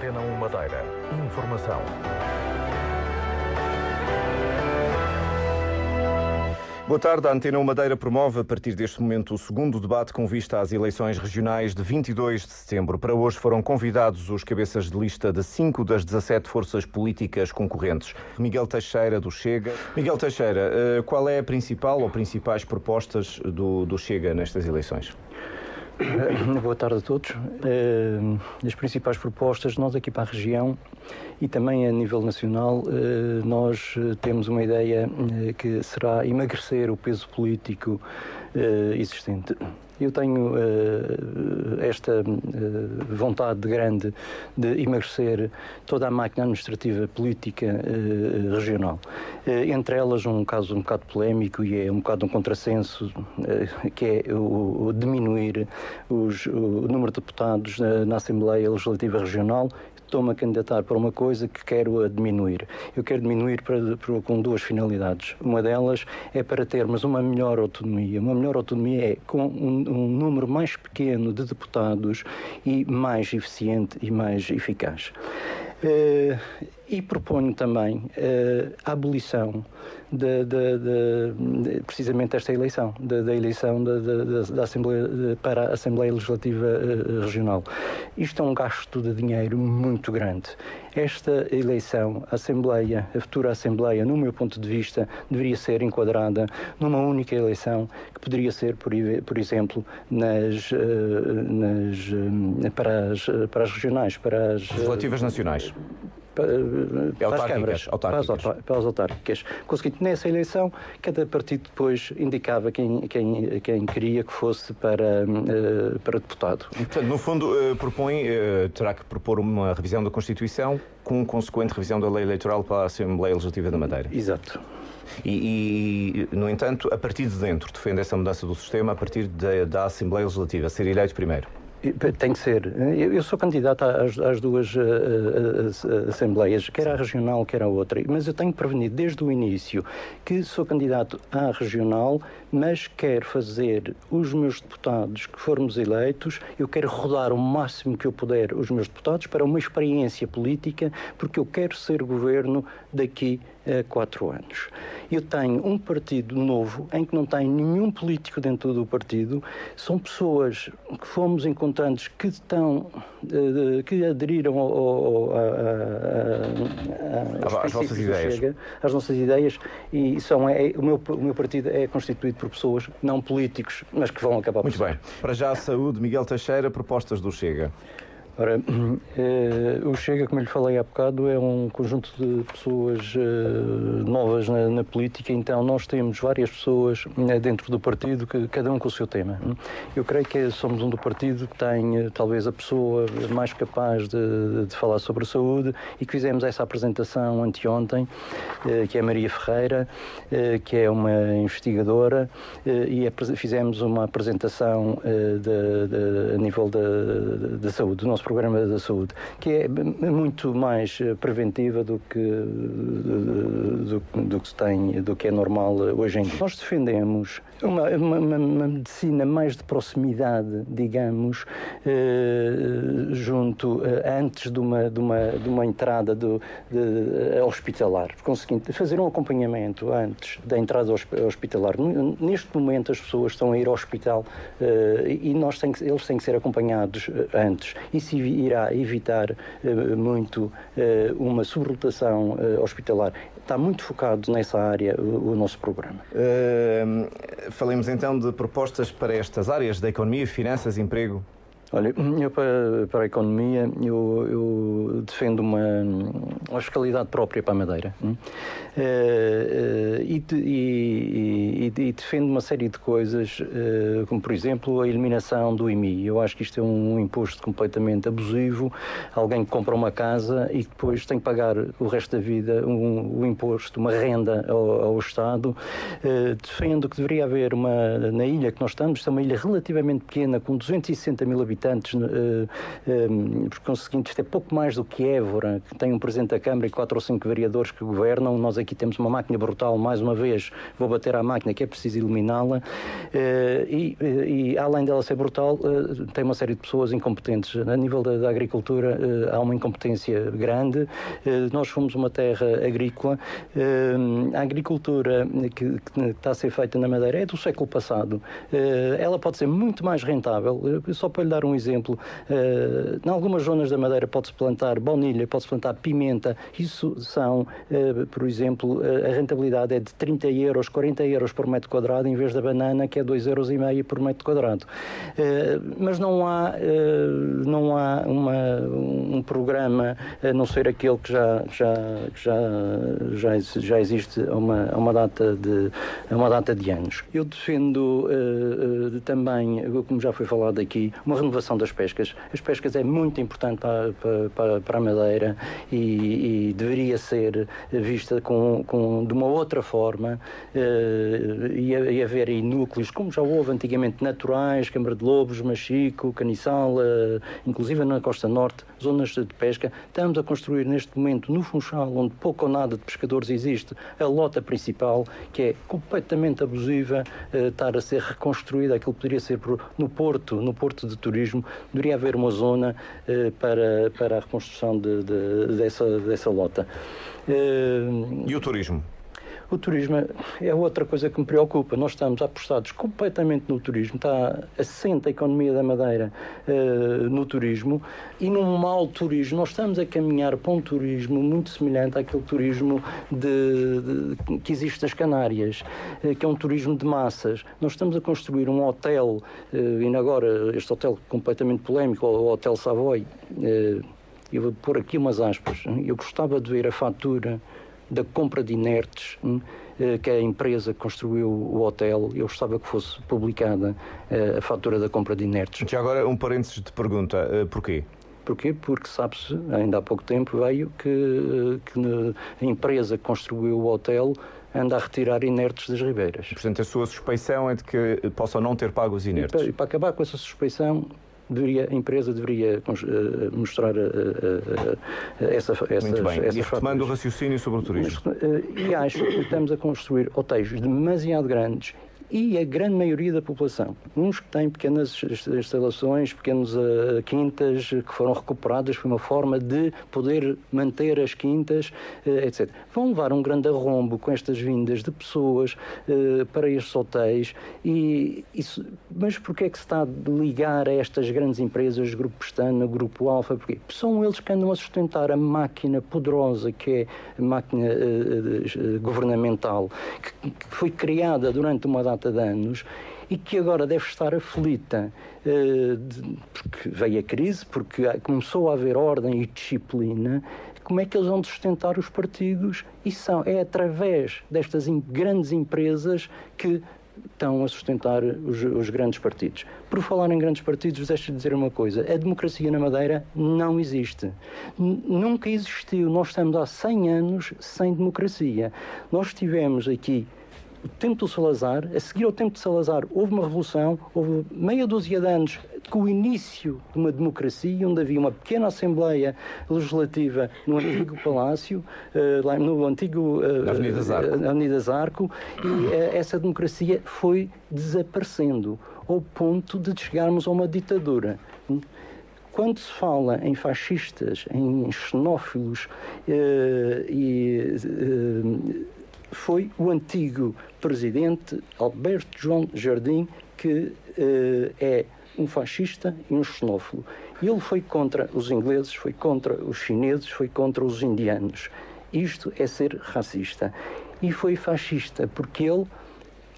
Antena 1 Madeira. Informação. Boa tarde. A Antena 1 Madeira promove, a partir deste momento, o segundo debate com vista às eleições regionais de 22 de setembro. Para hoje foram convidados os cabeças de lista de 5 das 17 forças políticas concorrentes. Miguel Teixeira, do Chega. Miguel Teixeira, qual é a principal ou principais propostas do Chega nestas eleições? Boa tarde a todos. As principais propostas, nós aqui para a região e também a nível nacional, nós temos uma ideia que será emagrecer o peso político existente. Eu tenho esta vontade grande de emagrecer toda a máquina administrativa política regional. Entre elas, um caso um bocado polémico e é um bocado um contrassenso, que é o diminuir o número de deputados na Assembleia Legislativa Regional. Estou-me a candidatar para uma coisa que quero diminuir. Eu quero diminuir com duas finalidades. Uma delas é para termos uma melhor autonomia. Uma melhor autonomia é com um número mais pequeno de deputados e mais eficiente e mais eficaz. E proponho também a abolição precisamente desta eleição, da eleição da Assembleia, para a Assembleia Legislativa Regional. Isto é um gasto de dinheiro muito grande. Esta eleição, a futura Assembleia, no meu ponto de vista, deveria ser enquadrada numa única eleição, que poderia ser, por exemplo, para as regionais, para as legislativas nacionais. Para as câmaras, para as autárquicas. Conseguindo, nessa eleição, cada partido depois indicava quem queria que fosse para deputado. Portanto, no fundo, terá que propor uma revisão da Constituição com consequente revisão da lei eleitoral para a Assembleia Legislativa da Madeira. Exato. E, no entanto, a partir de dentro, defende essa mudança do sistema a partir da Assembleia Legislativa, ser eleito primeiro. Tem que ser. Eu sou candidato às duas assembleias, quer à regional, quer à outra, mas eu tenho prevenido desde o início que sou candidato à regional, mas quero fazer os meus deputados que formos eleitos, eu quero rodar o máximo que eu puder os meus deputados para uma experiência política, porque eu quero ser governo daqui a 4 anos. Eu tenho um partido novo em que não tem nenhum político dentro do partido, são pessoas que fomos encontrando que aderiram às vossas ideias. Chega, às nossas ideias, e o meu partido é constituído por pessoas não políticos, mas que vão acabar por Muito bem. Para já a saúde, Miguel Teixeira, propostas do Chega. Ora, o Chega, como lhe falei há bocado, é um conjunto de pessoas novas na política, então nós temos várias pessoas dentro do partido, cada um com o seu tema. Eu creio que somos um do partido que tem talvez a pessoa mais capaz de falar sobre a saúde e que fizemos essa apresentação anteontem, que é Maria Ferreira, que é uma investigadora, e fizemos uma apresentação a nível da saúde, do nosso programa da saúde, que é muito mais preventiva do que é normal hoje em dia. Nós defendemos uma medicina mais de proximidade, digamos, antes de uma entrada hospitalar, conseguindo fazer um acompanhamento antes da entrada hospitalar. Neste momento as pessoas estão a ir ao hospital e eles têm que ser acompanhados antes. Isso irá evitar muito uma sobrelotação hospitalar. Está muito focado nessa área o nosso programa. Falemos então de propostas para estas áreas da economia, finanças e emprego. Olha, eu para a economia, eu defendo uma fiscalidade própria para a Madeira. E defendo uma série de coisas, como por exemplo a eliminação do IMI. Eu acho que isto é um imposto completamente abusivo. Alguém que compra uma casa e depois tem que pagar o resto da vida um imposto, uma renda ao Estado. Defendo que deveria haver na ilha que nós estamos, é uma ilha relativamente pequena, com 260 mil habitantes, habitantes, por conseguinte, isto é pouco mais do que Évora, que tem um Presidente da Câmara e 4 ou 5 vereadores que governam. Nós aqui temos uma máquina brutal, mais uma vez, vou bater à máquina, que é preciso eliminá-la, e além dela ser brutal, tem uma série de pessoas incompetentes. A nível da agricultura, há uma incompetência grande. Nós fomos uma terra agrícola. A agricultura que está a ser feita na Madeira é do século passado. Ela pode ser muito mais rentável. Só para lhe dar um exemplo, em algumas zonas da Madeira pode-se plantar baunilha, pode-se plantar pimenta. Isso são, por exemplo, a rentabilidade é de 30 euros, 40 euros por metro quadrado, em vez da banana, que é 2,5 euros por metro quadrado. Mas não há um programa, a não ser aquele que já existe há uma data de anos. Eu defendo também, como já foi falado aqui, uma renovação das pescas. As pescas é muito importante para a Madeira e deveria ser vista de uma outra forma, e haver aí núcleos, como já houve antigamente, naturais, Câmara de Lobos, Machico, Caniçal, inclusive na Costa Norte, zonas de pesca. Estamos a construir neste momento no Funchal, onde pouco ou nada de pescadores existe, a lota principal, que é completamente abusiva, estar a ser reconstruída. Aquilo poderia ser no Porto de Turismo, deveria haver uma zona para a reconstrução dessa lota. E o turismo? O turismo é outra coisa que me preocupa. Nós estamos apostados completamente no turismo, está assente a economia da Madeira no turismo, e num mau turismo. Nós estamos a caminhar para um turismo muito semelhante àquele turismo que existe nas Canárias, que é um turismo de massas. Nós estamos a construir um hotel, e agora este hotel completamente polémico, o Hotel Savoy. Eu vou pôr aqui umas aspas. Eu gostava de ver a fatura da compra de inertes, que a empresa que construiu o hotel. Eu gostava que fosse publicada a fatura da compra de inertes. Já agora um parênteses de pergunta, porquê? Porquê? Porque sabe-se, ainda há pouco tempo veio que a empresa que construiu o hotel anda a retirar inertes das ribeiras. Portanto, a sua suspeição é de que possam não ter pago os inertes. E para acabar com essa suspeição, a empresa deveria mostrar essas Muito bem. essas e retomando o raciocínio sobre o turismo. E acho que estamos a construir hotéis demasiado grandes, e a grande maioria da população, uns que têm pequenas instalações, pequenas quintas que foram recuperadas, foi uma forma de poder manter as quintas, etc. Vão levar um grande arrombo com estas vindas de pessoas para estes hotéis, mas porquê é que se está a ligar a estas grandes empresas, Grupo Pestana, Grupo Alfa? Porquê? São eles que andam a sustentar a máquina poderosa que é a máquina governamental, que foi criada durante uma data de anos e que agora deve estar aflita, porque veio a crise, porque começou a haver ordem e disciplina. Como é que eles vão sustentar os partidos? É através destas grandes empresas que estão a sustentar os grandes partidos. Por falar em grandes partidos, deixe-me dizer uma coisa: a democracia na Madeira não existe. Nunca existiu. Nós estamos há 100 anos sem democracia. Nós tivemos aqui o tempo do Salazar. A seguir ao tempo de Salazar houve uma revolução, houve meia dúzia de anos com o início de uma democracia, onde havia uma pequena Assembleia Legislativa no antigo Palácio, lá no antigo Avenida Zarco, e essa democracia foi desaparecendo, ao ponto de chegarmos a uma ditadura. Quando se fala em fascistas, em xenófilos, foi o antigo presidente Alberto João Jardim que é um fascista e um xenófobo. Ele foi contra os ingleses, foi contra os chineses, foi contra os indianos. Isto é ser racista. E foi fascista porque ele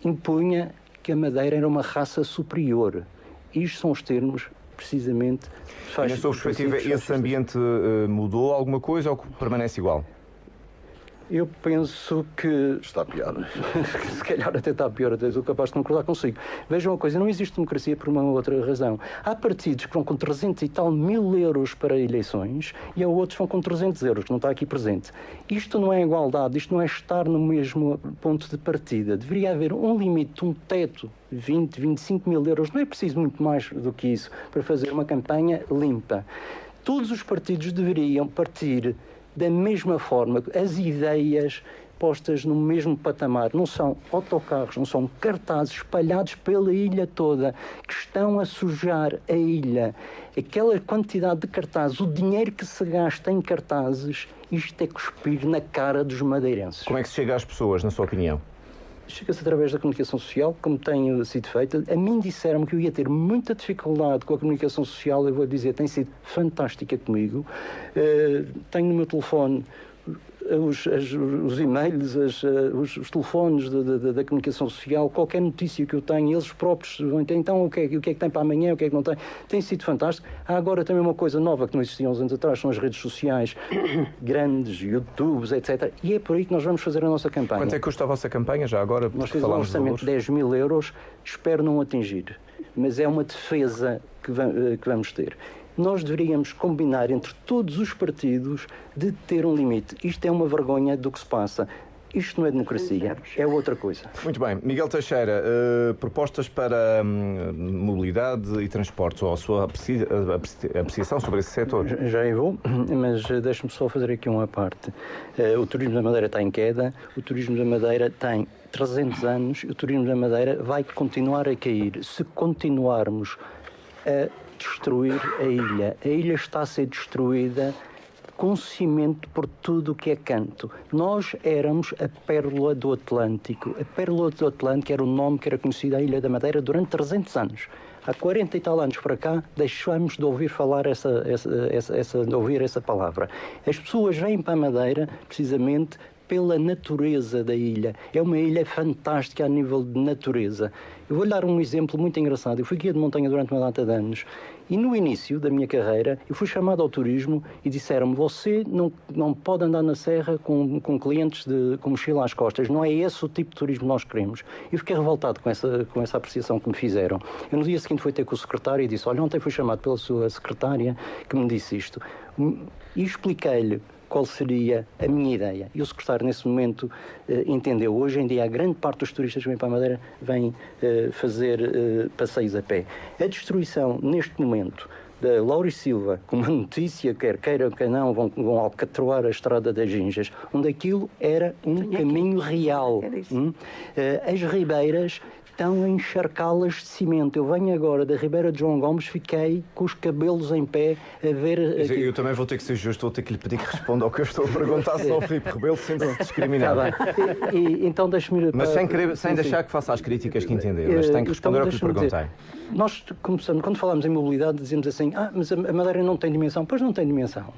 impunha que a Madeira era uma raça superior. Isto são os termos, precisamente, fascistas. E na sua perspectiva, esse ambiente mudou alguma coisa ou permanece igual? Eu penso que... Está pior. Se calhar até está pior, até sou capaz de concordar consigo. Vejam uma coisa, não existe democracia por uma outra razão. Há partidos que vão com 300 e tal mil euros para eleições e há outros que vão com 300 euros, que não está aqui presente. Isto não é igualdade, isto não é estar no mesmo ponto de partida. Deveria haver um limite, um teto, 20, 25 mil euros. Não é preciso muito mais do que isso para fazer uma campanha limpa. Todos os partidos deveriam partir da mesma forma, as ideias postas no mesmo patamar. Não são autocarros, não são cartazes espalhados pela ilha toda que estão a sujar a ilha. Aquela quantidade de cartazes, o dinheiro que se gasta em cartazes, isto é cuspir na cara dos madeirenses. Como é que se chega às pessoas, na sua opinião? Chega-se através da comunicação social, como tem sido feita. A mim disseram-me que eu ia ter muita dificuldade com a comunicação social. Eu vou dizer, tem sido fantástica comigo. Tenho no meu telefone os e-mails, os telefones da comunicação social, qualquer notícia que eu tenho, eles próprios vão ter, então o que é que tem para amanhã, o que é que não tem. Tem sido fantástico. Há agora também uma coisa nova que não existia há uns anos atrás, são as redes sociais grandes, YouTubes, etc. E é por aí que nós vamos fazer a nossa campanha. Quanto é que custa a vossa campanha, já agora? Nós temos um orçamento de 10 mil euros, espero não atingir, mas é uma defesa que vamos ter. Nós deveríamos combinar entre todos os partidos de ter um limite. Isto é uma vergonha do que se passa. Isto não é democracia, é outra coisa. Muito bem. Miguel Teixeira, propostas para mobilidade e transportes, ou a sua apreciação sobre esse setor? Já vou, mas deixe-me só fazer aqui uma parte. O turismo da Madeira está em queda, o turismo da Madeira tem 300 anos, o turismo da Madeira vai continuar a cair se continuarmos a destruir a ilha. A ilha está a ser destruída com cimento por tudo o que é canto. Nós éramos a Pérola do Atlântico. A Pérola do Atlântico era o nome que era conhecido à Ilha da Madeira durante 300 anos. Há 40 e tal anos para cá, deixamos de ouvir falar de ouvir essa palavra. As pessoas vêm para a Madeira, precisamente, pela natureza da ilha. É uma ilha fantástica a nível de natureza. Eu vou-lhe dar um exemplo muito engraçado. Eu fui guia de montanha durante uma data de anos e no início da minha carreira eu fui chamado ao turismo e disseram-me: você não pode andar na serra com clientes com mochila às costas. Não é esse o tipo de turismo que nós queremos. Eu fiquei revoltado com essa apreciação que me fizeram. Eu no dia seguinte fui ter com o secretário e disse: olha, ontem fui chamado pela sua secretária que me disse isto. E expliquei-lhe qual seria a minha ideia. E o secretário, nesse momento, entendeu. Hoje em dia, a grande parte dos turistas que vêm para a Madeira vêm fazer passeios a pé. A destruição, neste momento, da Laura Silva, com uma notícia, quer queira, quer não, vão alcatroar a Estrada das Ginjas, onde aquilo era um caminho real. As ribeiras estão a encharcá-las de cimento. Eu venho agora da Ribeira de João Gomes, fiquei com os cabelos em pé a ver... Eu também vou ter que ser justo, vou ter que lhe pedir que responda ao que eu estou a perguntar só ao Filipe Rebelo, sem-se discriminar. Então deixe-me... Mas sem deixar que faça as críticas que entender, mas tem que responder ao que lhe perguntei. Nós começamos, quando falamos em mobilidade, dizemos assim: mas a Madeira não tem dimensão. Pois não tem dimensão.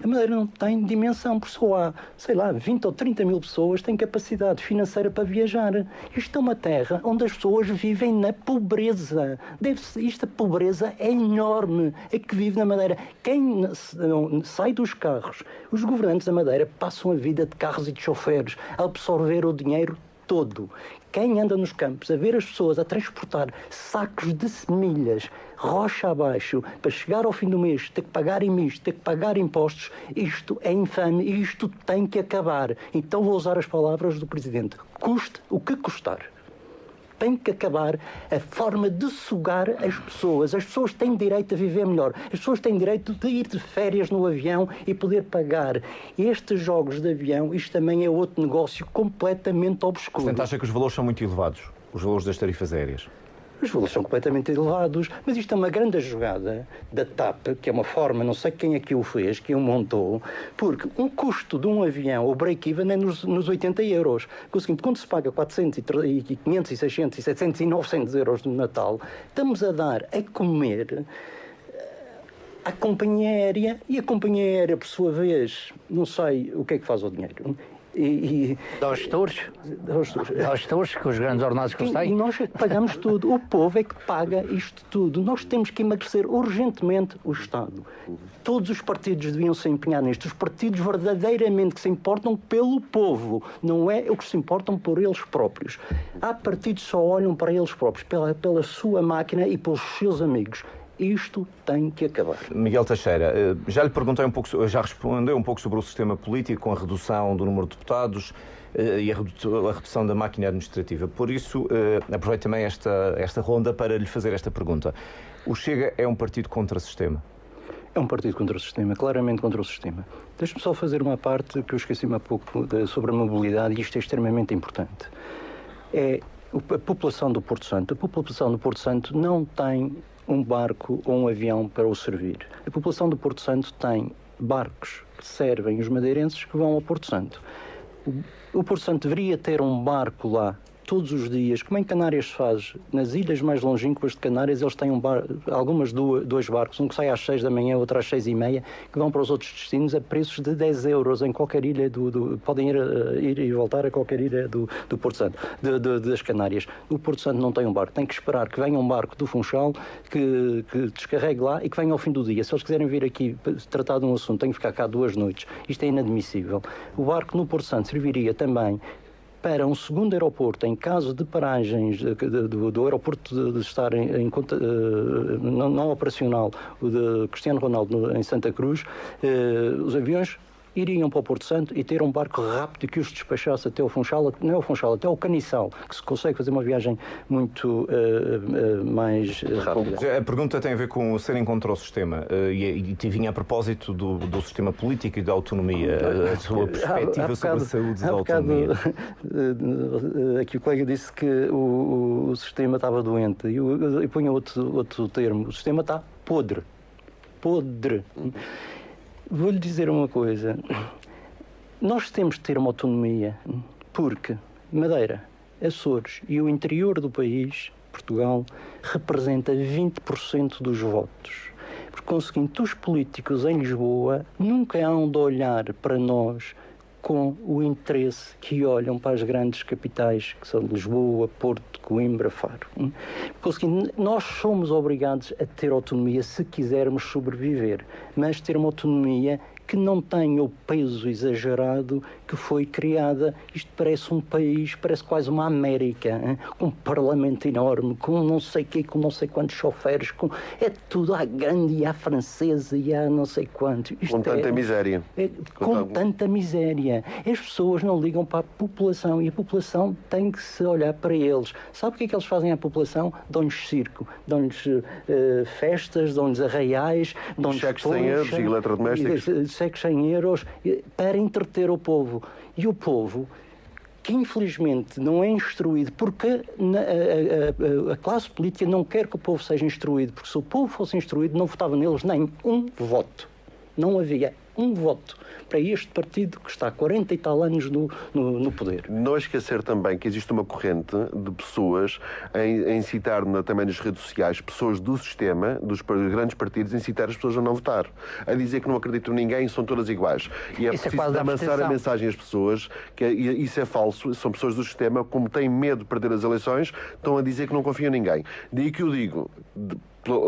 A Madeira não tem dimensão, porque só há, 20 ou 30 mil pessoas que têm capacidade financeira para viajar. Isto é uma terra onde as pessoas vivem na pobreza. Esta pobreza é enorme, é que vive na Madeira. Quem sai dos carros, os governantes da Madeira passam a vida de carros e de choferes a absorver o dinheiro todo. Quem anda nos campos a ver as pessoas a transportar sacos de semilhas, rocha abaixo, para chegar ao fim do mês, ter que pagar IMIs, ter que pagar impostos, isto é infame e isto tem que acabar. Então vou usar as palavras do Presidente. Custe o que custar. Tem que acabar a forma de sugar as pessoas. As pessoas têm direito a viver melhor. As pessoas têm direito de ir de férias no avião e poder pagar. Estes jogos de avião, isto também é outro negócio completamente obscuro. Portanto, acha que os valores são muito elevados? Os valores das tarifas aéreas? Os valores são completamente elevados, mas isto é uma grande jogada da TAP, que é uma forma, não sei quem é que o fez, que o montou, porque um custo de um avião, o break-even, é nos 80 euros. Com o seguinte, quando se paga 400, 500, 600, 700 e 900 euros no Natal, estamos a dar a comer à companhia aérea, e a companhia aérea, por sua vez, não sei o que é que faz ao dinheiro. Aos touros, com os grandes ordenados que eles E têm. nós pagamos tudo. O povo é que paga isto tudo. Nós temos que emagrecer urgentemente o Estado. Todos os partidos deviam se empenhar nisto. Os partidos verdadeiramente que se importam pelo povo, não é o que se importam por eles próprios. Há partidos que só olham para eles próprios, pela sua máquina e pelos seus amigos. Isto tem que acabar. Miguel Teixeira, já lhe perguntei um pouco, já respondeu um pouco sobre o sistema político, com a redução do número de deputados e a redução da máquina administrativa. Por isso, aproveito também esta ronda para lhe fazer esta pergunta. O Chega é um partido contra o sistema? É um partido contra o sistema, claramente contra o sistema. Deixe-me só fazer uma parte que eu esqueci-me há pouco sobre a mobilidade, e isto é extremamente importante. É a população do Porto Santo. A população do Porto Santo não tem um barco ou um avião para o servir. A população do Porto Santo tem barcos que servem os madeirenses que vão ao Porto Santo. O Porto Santo deveria ter um barco lá todos os dias, como em Canárias se faz. Nas ilhas mais longínquas de Canárias eles têm dois barcos, um que sai às 6 da manhã, outro às 6h30, que vão para os outros destinos a preços de 10 euros em qualquer ilha podem ir e voltar a qualquer ilha do Porto Santo, das Canárias. O Porto Santo não tem um barco, tem que esperar que venha um barco do Funchal que descarregue lá e que venha ao fim do dia. Se eles quiserem vir aqui tratar de um assunto, têm que ficar cá 2 noites. Isto é inadmissível. O barco no Porto Santo serviria também para um segundo aeroporto, em caso de paragens do aeroporto de estar não operacional, o de Cristiano Ronaldo em Santa Cruz, os aviões iriam para o Porto Santo e ter um barco rápido que os despachasse até o Funchal, não é o Funchal, até o Caniçal, que se consegue fazer uma viagem muito mais rápida. A pergunta tem a ver com serem contra o sistema e vinha a propósito do sistema político e da autonomia, a sua perspectiva sobre a saúde da autonomia. Aqui o colega disse que o sistema estava doente e punha outro termo. O sistema está podre. Podre. Vou-lhe dizer uma coisa. Nós temos de ter uma autonomia porque Madeira, Açores e o interior do país, Portugal, representa 20% dos votos. Por conseguinte, os políticos em Lisboa nunca hão de olhar para nós com o interesse que olham para as grandes capitais, que são Lisboa, Porto, Coimbra, Faro. Conseguinte, nós somos obrigados a ter autonomia se quisermos sobreviver, mas ter uma autonomia que não tenha o peso exagerado que foi criada. Isto parece um país, parece quase uma América, hein? Com um parlamento enorme, com não sei quê, com não sei quantos choferes, é tudo à grande e à francesa e à não sei quanto. Com tanta miséria. Com tanta miséria. As pessoas não ligam para a população e a população tem que se olhar para eles. Sabe o que é que eles fazem à população? Dão-lhes circo, dão-lhes festas, dão-lhes arraiais, dão-lhes cheques 100 euros e eletrodomésticos. Cheques 100 euros para entreter o povo. E o povo, que infelizmente não é instruído, porque a classe política não quer que o povo seja instruído, porque se o povo fosse instruído não votava neles nem um voto. Não havia um voto para este partido que está há 40 e tal anos no poder. Não esquecer também que existe uma corrente de pessoas a incitar também nas redes sociais, pessoas do sistema, dos grandes partidos, a incitar as pessoas a não votar. A dizer que não acreditam em ninguém, são todas iguais. E é preciso avançar a mensagem às pessoas que isso é falso, são pessoas do sistema, como têm medo de perder as eleições, estão a dizer que não confiam em ninguém. Daí que eu digo...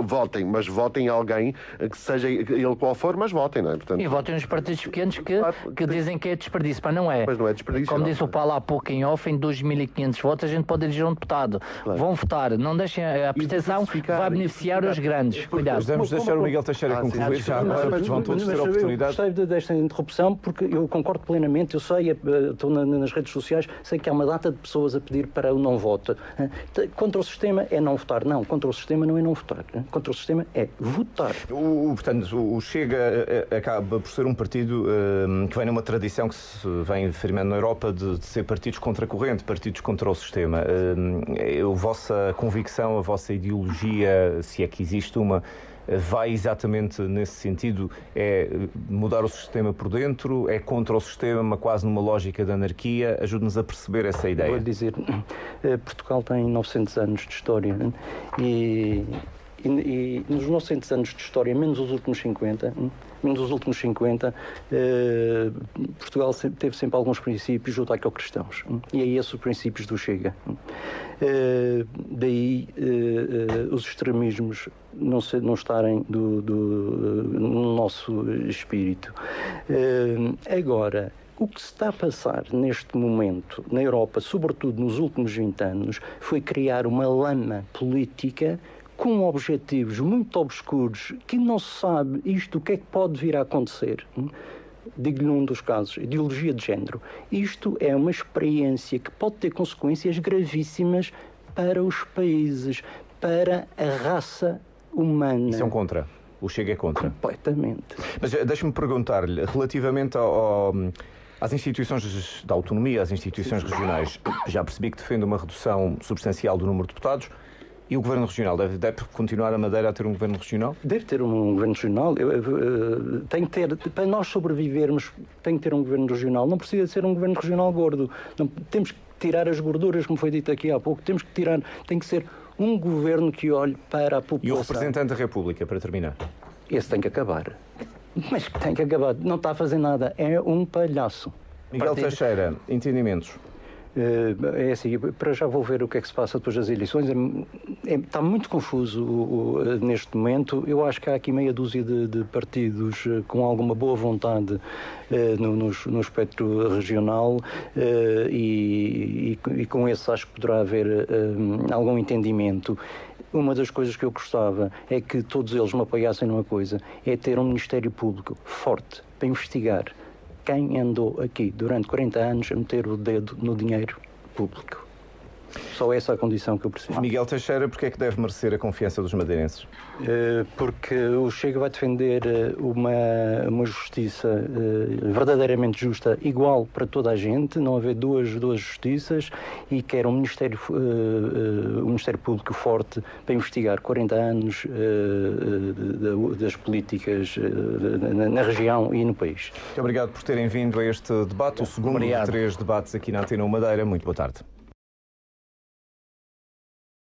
Votem, mas votem em alguém que seja ele qual for, mas votem, não é? Portanto, e votem nos partidos pequenos que dizem que é desperdício, mas não é. Mas não é desperdício. Como não. disse o Paulo há pouco, em off, em 2.500 votos a gente pode eleger um deputado. Claro. Vão votar, não deixem a abstenção, vai beneficiar os grandes. Cuidado. Vamos deixar o Miguel Teixeira concluir, já agora vão todos ter a oportunidade. Eu gostei desta interrupção porque eu concordo plenamente, eu sei, estou nas redes sociais, sei que há uma data de pessoas a pedir para o não voto. Contra o sistema é não votar. Não, contra o sistema não é não votar. Contra o sistema é votar. Portanto, o Chega acaba por ser um partido que vem numa tradição que se vem firmando na Europa de ser partidos contra a corrente, partidos contra o sistema. A vossa convicção, a vossa ideologia, se é que existe uma, vai exatamente nesse sentido? É mudar o sistema por dentro? É contra o sistema, quase numa lógica de anarquia? Ajude-nos a perceber essa ideia. Vou dizer, Portugal tem 900 anos de história, né? e nos 900 anos de história, menos os últimos 50, Portugal teve sempre alguns princípios judaico-cristãos. E é esses os princípios do Chega. Daí os extremismos não estarem no nosso espírito. Agora, o que se está a passar neste momento na Europa, sobretudo nos últimos 20 anos, foi criar uma lama política com objetivos muito obscuros que não se sabe o que é que pode vir a acontecer. Digo-lhe num dos casos, ideologia de género. Isto é uma experiência que pode ter consequências gravíssimas para os países, para a raça humana. Isso é um contra. O Chega é contra. Completamente. Mas deixe-me perguntar-lhe, relativamente às instituições da autonomia, às instituições regionais, já percebi que defende uma redução substancial do número de deputados. E o Governo Regional? Deve continuar a Madeira a ter um Governo Regional? Deve ter um Governo Regional. Tem que ter, para nós sobrevivermos, tem que ter um Governo Regional. Não precisa ser um Governo Regional gordo. Não, temos que tirar as gorduras, como foi dito aqui há pouco. Tem que ser um Governo que olhe para a população. E o representante da República, para terminar? Esse tem que acabar. Mas tem que acabar. Não está a fazer nada. É um palhaço. Miguel Teixeira, entendimentos? É assim, para já vou ver o que é que se passa depois das eleições. Está muito confuso neste momento. Eu acho que há aqui meia dúzia de partidos com alguma boa vontade no espectro regional e com esse acho que poderá haver algum entendimento. Uma das coisas que eu gostava é que todos eles me apoiassem numa coisa, é ter um Ministério Público forte para investigar quem andou aqui durante 40 anos a meter o dedo no dinheiro público. Só essa é a condição que eu preciso. Miguel Teixeira, porque é que deve merecer a confiança dos madeirenses? Porque o Chega vai defender uma justiça verdadeiramente justa, igual para toda a gente, não haver duas justiças, e quer um Ministério Público forte para investigar 40 anos das políticas na região e no país. Muito obrigado por terem vindo a este debate, o segundo de 3 debates aqui na Antena Madeira. Muito boa tarde.